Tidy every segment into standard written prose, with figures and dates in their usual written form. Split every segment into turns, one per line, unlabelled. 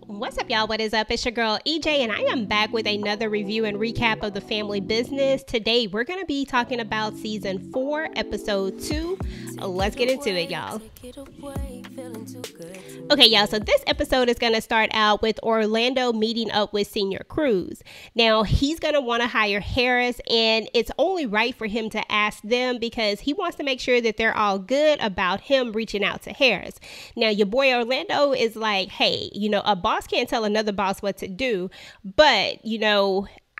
What's up, y'all? What is up? It's your girl EJ, and I am back with another review and recap of The Family Business. Today, we're going to be talking about season 4, episode 2. Let's get into it, y'all. Okay, y'all, so this episode is going to start out with Orlando meeting up with Senior Cruz. Now, he's going to want to hire Harris, and it's only right for him to ask them because he wants to make sure that they're all good about him reaching out to Harris. Now, your boy Orlando is like, hey, a boss can't tell another boss what to do, but,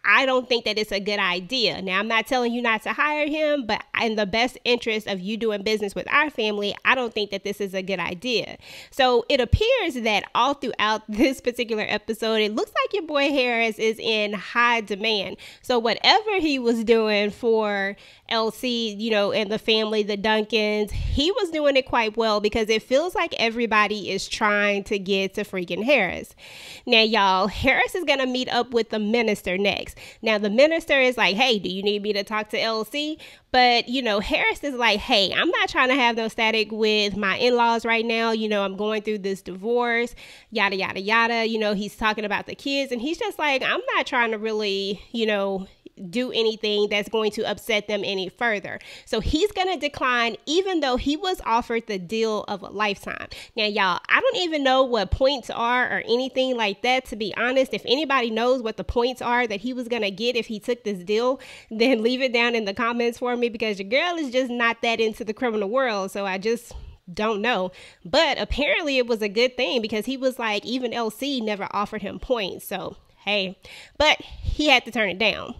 I don't think that it's a good idea. Now, I'm not telling you not to hire him, but in the best interest of you doing business with our family, I don't think that this is a good idea. So it appears that all throughout this particular episode, it looks like your boy Harris is in high demand. So whatever he was doing for LC, and the family, the Duncans, he was doing it quite well because it feels like everybody is trying to get to freaking Harris. Now, y'all, Harris is going to meet up with the minister next. Now, the minister is like, hey, do you need me to talk to LC? But, Harris is like, hey, I'm not trying to have no static with my in-laws right now. I'm going through this divorce, yada, yada, yada. He's talking about the kids, and he's just like, I'm not trying to really, do anything that's going to upset them any further. So he's going to decline, even though he was offered the deal of a lifetime. Now, y'all, I don't even know what points are or anything like that, to be honest. If anybody knows what the points are that he was going to get if he took this deal, then leave it down in the comments for me, because your girl is just not that into the criminal world. So I just don't know. But apparently it was a good thing, because he was like, even LC never offered him points. So, hey, but he had to turn it down.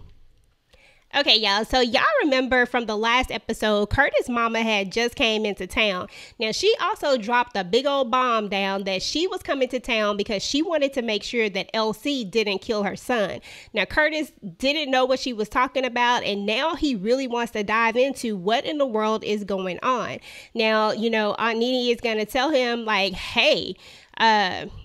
Okay, y'all, so y'all remember from the last episode, Curtis' mama had just came into town. Now, she also dropped a big old bomb down that she was coming to town because she wanted to make sure that LC didn't kill her son. Now, Curtis didn't know what she was talking about, and now he really wants to dive into what in the world is going on. Now, Aunt Nene is going to tell him, like, hey,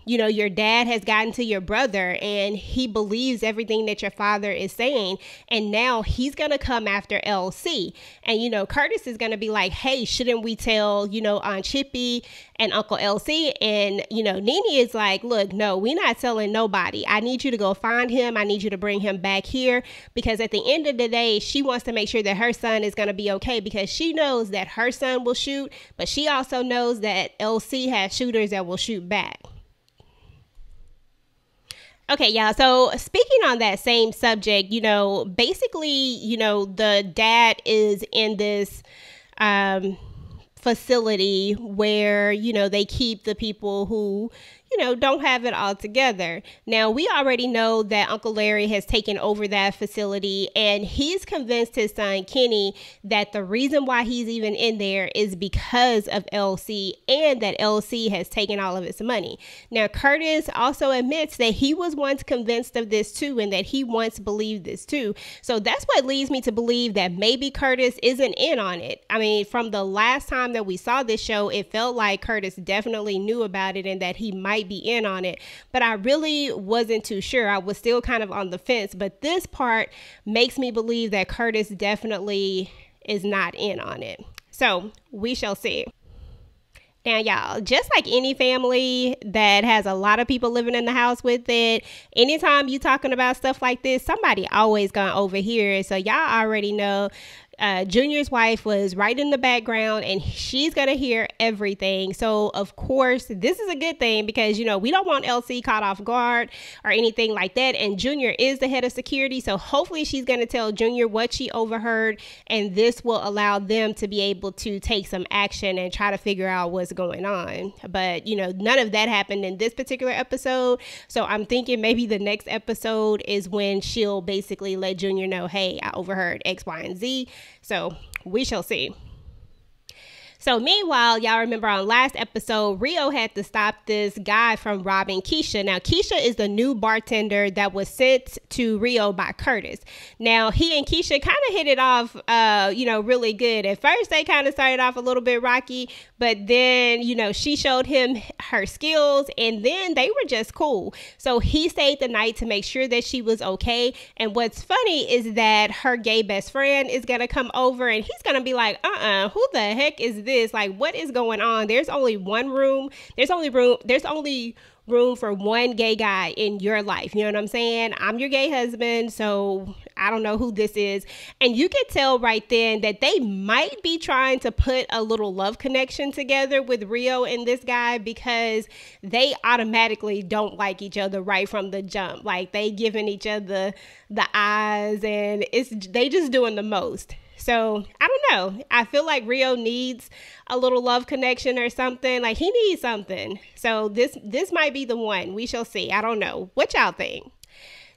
your dad has gotten to your brother and he believes everything that your father is saying. And now he's going to come after LC. And, Curtis is going to be like, hey, shouldn't we tell, Aunt Chippy and Uncle LC? And, Nene is like, look, no, we're not telling nobody. I need you to go find him. I need you to bring him back here, because at the end of the day, she wants to make sure that her son is going to be okay, because she knows that her son will shoot, but she also knows that LC has shooters that will shoot back. Okay, y'all, so speaking on that same subject, basically, the dad is in this facility where, they keep the people who, don't have it all together. Now, we already know that Uncle Larry has taken over that facility, and he's convinced his son Kenny that the reason why he's even in there is because of LC, and that LC has taken all of his money. Now, Curtis also admits that he was once convinced of this too, and that he once believed this too. So that's what leads me to believe that maybe Curtis isn't in on it. I mean, from the last time that we saw this show, it felt like Curtis definitely knew about it and that he might be in on it, but I really wasn't too sure. I was still kind of on the fence, but this part makes me believe that Curtis definitely is not in on it. So we shall see. Now, y'all, just like any family that has a lot of people living in the house with it, anytime you talking about stuff like this, somebody always gonna overhear it. So y'all already know Junior's wife was right in the background, and she's going to hear everything. So, of course, this is a good thing because, we don't want LC caught off guard or anything like that. And Junior is the head of security. So hopefully she's going to tell Junior what she overheard, and this will allow them to be able to take some action and try to figure out what's going on. But, none of that happened in this particular episode. So I'm thinking maybe the next episode is when she'll basically let Junior know, hey, I overheard X, Y, and Z. So we shall see. So meanwhile, y'all remember on last episode, Rio had to stop this guy from robbing Keisha. Now, Keisha is the new bartender that was sent to Rio by Curtis. Now, he and Keisha kind of hit it off, really good. At first, they kind of started off a little bit rocky, but then, she showed him her skills, and then they were just cool. So he stayed the night to make sure that she was okay. And what's funny is that her gay best friend is going to come over, and he's going to be like, who the heck is this? Like, what is going on? There's only one room. There's only room for one gay guy in your life. You know what I'm saying? I'm your gay husband, so I don't know who this is. And you can tell right then that they might be trying to put a little love connection together with Rio and this guy, because they automatically don't like each other right from the jump. Like, they giving each other the eyes, and they just doing the most. So I don't know. I feel like Rio needs a little love connection or something. Like, he needs something. So this might be the one. We shall see. I don't know. What y'all think?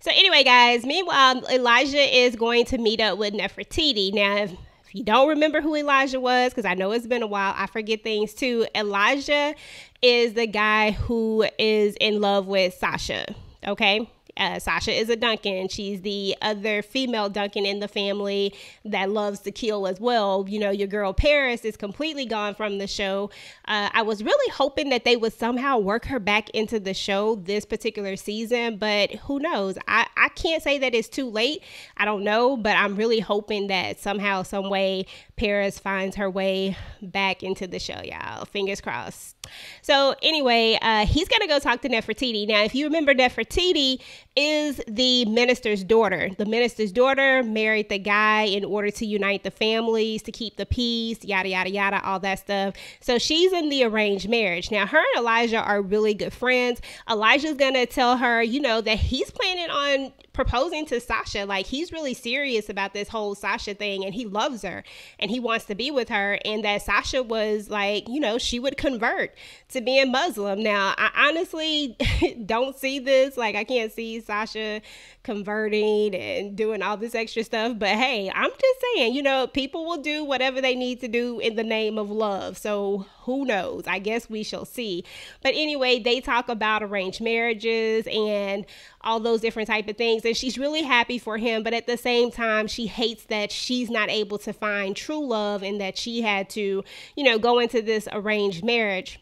So anyway, guys, meanwhile, Elijah is going to meet up with Nefertiti. Now, if you don't remember who Elijah was, because I know it's been a while, I forget things too. Elijah is the guy who is in love with Sasha. Okay. Sasha is a Duncan. She's the other female Duncan in the family that loves to kill as well. You know, your girl Paris is completely gone from the show. I was really hoping that they would somehow work her back into the show this particular season, but who knows? I can't say that it's too late. I don't know, but I'm really hoping that somehow, some way, Paris finds her way back into the show, y'all. Fingers crossed. So anyway, he's going to go talk to Nefertiti. Now, if you remember, Nefertiti is the minister's daughter. The minister's daughter married the guy in order to unite the families, to keep the peace, yada, yada, yada, all that stuff. So she's in the arranged marriage. Now, her and Elijah are really good friends. Elijah's going to tell her, you know, that he's planning on proposing to Sasha. Like, he's really serious about this whole Sasha thing, and he loves her and he wants to be with her, and that Sasha was like, you know, she would convert to being Muslim. Now, I honestly don't see this. Like, I can't see Sasha converting and doing all this extra stuff, but hey, I'm just saying, you know, people will do whatever they need to do in the name of love. So who knows? I guess we shall see. But anyway, they talk about arranged marriages and all those different type of things, and she's really happy for him, but at the same time, she hates that she's not able to find true love and that she had to, you know, go into this arranged marriage.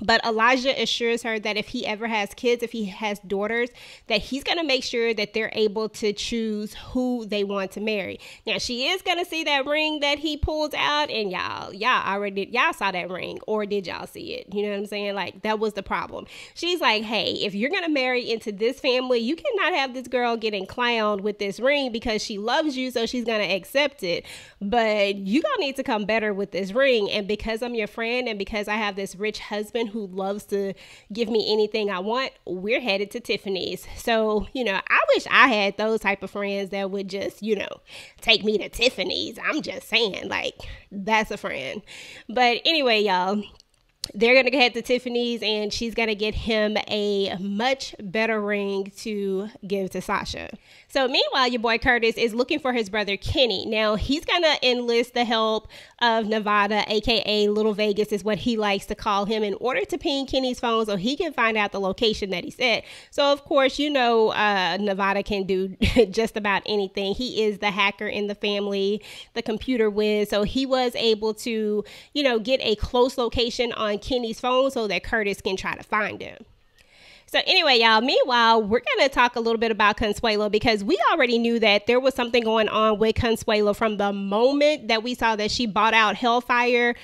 But Elijah assures her that if he ever has kids, if he has daughters, that he's going to make sure that they're able to choose who they want to marry. Now, she is going to see that ring that he pulls out, and y'all saw that ring, or did y'all see it? You know what I'm saying? Like, that was the problem. She's like, hey, if you're going to marry into this family, you cannot have this girl getting clowned with this ring because she loves you, so she's going to accept it. But you going to need to come better with this ring. And because I'm your friend, and because I have this rich husband who loves to give me anything I want, we're headed to Tiffany's. So, you know, I wish I had those type of friends that would just, you know, take me to Tiffany's. I'm just saying, like, that's a friend. But anyway, y'all, they're going to head to Tiffany's, and she's going to get him a much better ring to give to Sasha. So meanwhile, your boy Curtis is looking for his brother Kenny. Now, he's going to enlist the help of Nevada, aka Little Vegas is what he likes to call him, in order to ping Kenny's phone so he can find out the location that he's at. So, of course, you know, Nevada can do just about anything. He is the hacker in the family, the computer whiz. So he was able to, you know, get a close location on Kenny's phone so that Curtis can try to find him. So anyway, y'all, meanwhile, we're going to talk a little bit about Consuela, because we already knew that there was something going on with Consuela from the moment that we saw that she bought out Hellfire.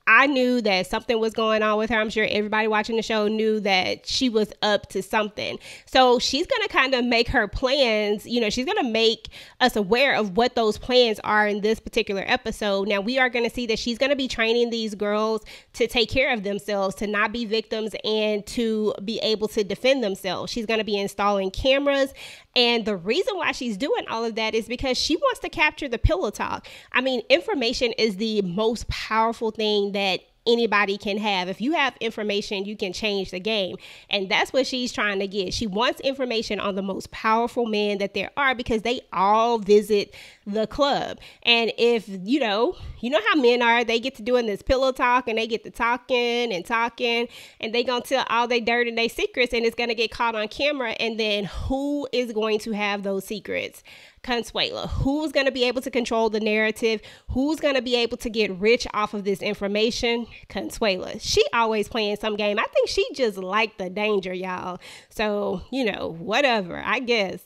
I knew that something was going on with her. I'm sure everybody watching the show knew that she was up to something. So she's going to kind of make her plans. You know, she's going to make us aware of what those plans are in this particular episode. Now, we are going to see that she's going to be training these girls to take care of themselves, to not be victims, and to be able to defend themselves. She's going to be installing cameras. And the reason why she's doing all of that is because she wants to capture the pillow talk. I mean, information is the most powerful thing that anybody can have. If you have information, you can change the game. And that's what she's trying to get. She wants information on the most powerful men that there are, because they all visit the club. And if, you know how men are, they get to doing this pillow talk, and they get to talking, and they gonna tell all their dirt and their secrets, and it's gonna get caught on camera. And then who is going to have those secrets? Consuela. Who's going to be able to control the narrative? Who's going to be able to get rich off of this information? Consuela. She always playing some game. I think she just liked the danger, y'all. So, you know, whatever, I guess.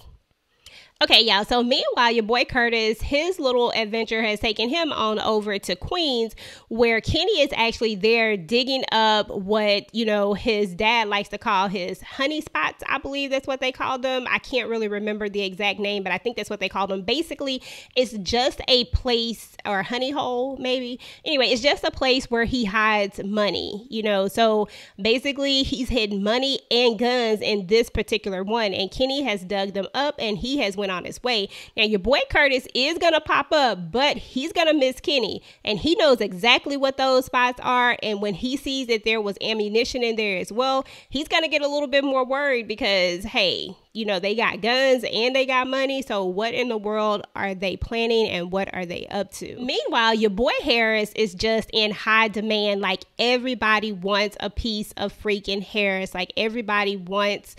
Okay, y'all. So meanwhile, your boy Curtis, his little adventure has taken him on over to Queens, where Kenny is actually there digging up what, his dad likes to call his honey spots. I believe that's what they called them. I can't really remember the exact name, but I think that's what they called them. Basically, it's just a place, or honey hole, maybe. Anyway, it's just a place where he hides money, So basically, he's hidden money and guns in this particular one, and Kenny has dug them up, and he has went on his way. Now, your boy Curtis is going to pop up, but he's going to miss Kenny, and he knows exactly what those spots are. And when he sees that there was ammunition in there as well, he's going to get a little bit more worried because, hey, they got guns and they got money. So what in the world are they planning and what are they up to? Meanwhile, your boy Harris is just in high demand. Like, everybody wants a piece of freaking Harris. Like, everybody wants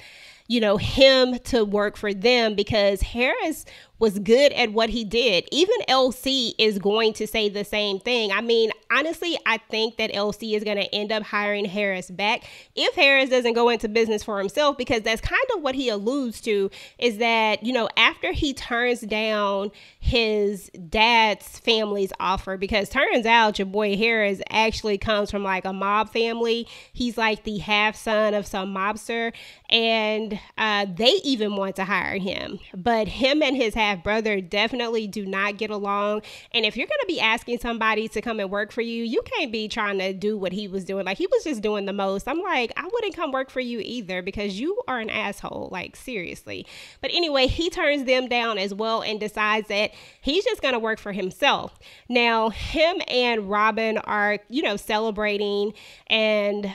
him to work for them because Harris was good at what he did. Even LC is going to say the same thing. I mean, honestly, I think that LC is going to end up hiring Harris back if Harris doesn't go into business for himself, because that's kind of what he alludes to, is that, after he turns down his dad's family's offer, because turns out your boy Harris actually comes from like a mob family. He's like the half son of some mobster, and they even want to hire him, but him and his half brother definitely do not get along. And if you're going to be asking somebody to come and work for you, you can't be trying to do what he was doing. Like, he was just doing the most. I'm like, I wouldn't come work for you either, because you are an asshole. Like, seriously. But anyway, he turns them down as well and decides that he's just going to work for himself. Now, him and Robin are, celebrating, and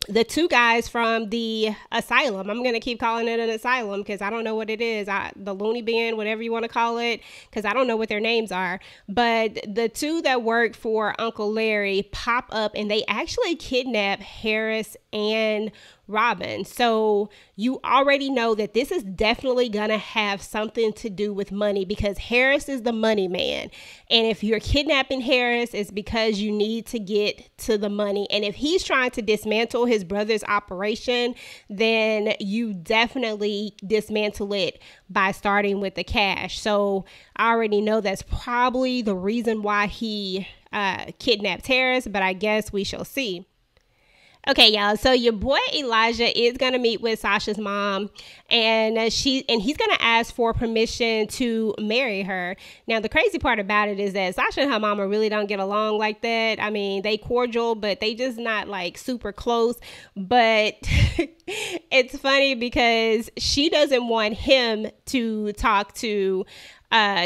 the two guys from the asylum, I'm going to keep calling it an asylum because I don't know what it is. The loony bin, whatever you want to call it, because I don't know what their names are. But the two that work for Uncle Larry pop up, and they actually kidnap Harris and Robin. So you already know that this is definitely going to have something to do with money, because Harris is the money man. And if you're kidnapping Harris, it's because you need to get to the money. And if he's trying to dismantle his brother's operation, then you definitely dismantle it by starting with the cash. So I already know that's probably the reason why he kidnapped Harris, but I guess we shall see. Okay, y'all. So your boy Elijah is going to meet with Sasha's mom, and he's going to ask for permission to marry her. Now, the crazy part about it is that Sasha and her mama really don't get along like that. I mean, they cordial, but they just not like super close. But it's funny because she doesn't want him to talk to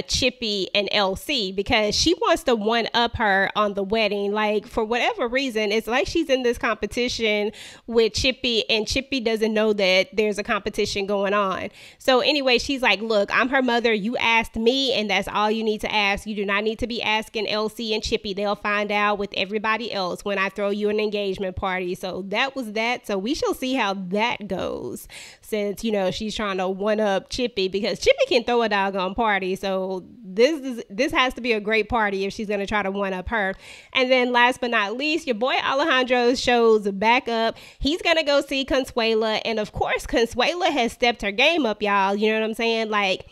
Chippy and LC, because she wants to one up her on the wedding. Like, for whatever reason, it's like she's in this competition with Chippy, and Chippy doesn't know that there's a competition going on. So anyway, she's like, look, I'm her mother. You asked me, and that's all you need to ask. You do not need to be asking LC and Chippy. They'll find out with everybody else when I throw you an engagement party. So that was that. So we shall see how that goes, since, she's trying to one up Chippy, because Chippy can throw a doggone party. So this has to be a great party if she's going to try to one up her. And then last but not least, your boy Alejandro shows back up. He's going to go see Consuela. And of course, Consuela has stepped her game up, y'all. You know what I'm saying? Like,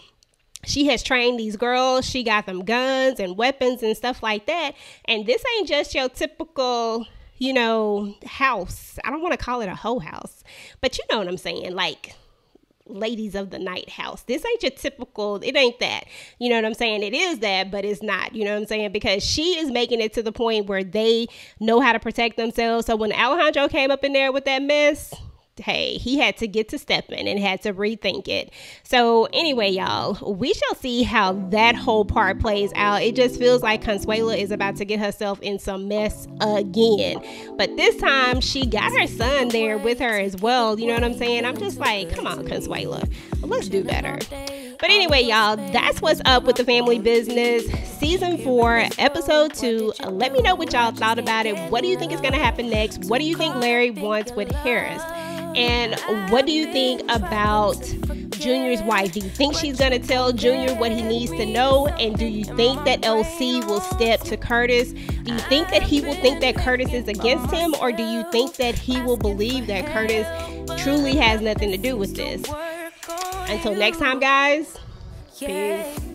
she has trained these girls. She got them guns and weapons and stuff like that. And this ain't just your typical, house. I don't want to call it a hoe house, but you know what I'm saying? Like, ladies of the night house. This ain't your typical, it ain't that. You know what I'm saying? It is that, but it's not. You know what I'm saying? Because she is making it to the point where they know how to protect themselves. So when Alejandro came up in there with that mess, hey, he had to get to stepping and had to rethink it. So anyway, y'all, we shall see how that whole part plays out. It just feels like Consuela is about to get herself in some mess again. But this time she got her son there with her as well. You know what I'm saying? I'm just like, come on, Consuela, let's do better. But anyway, y'all, that's what's up with the family business. Season 4, episode 2. Let me know what y'all thought about it. What do you think is going to happen next? What do you think Larry wants with Harris? And what do you think about Junior's wife? Do you think she's going to tell Junior what he needs to know? And do you think that LC will step to Curtis? Do you think that he will think that Curtis is against him? Or do you think that he will believe that Curtis truly has nothing to do with this? Until next time, guys. Peace.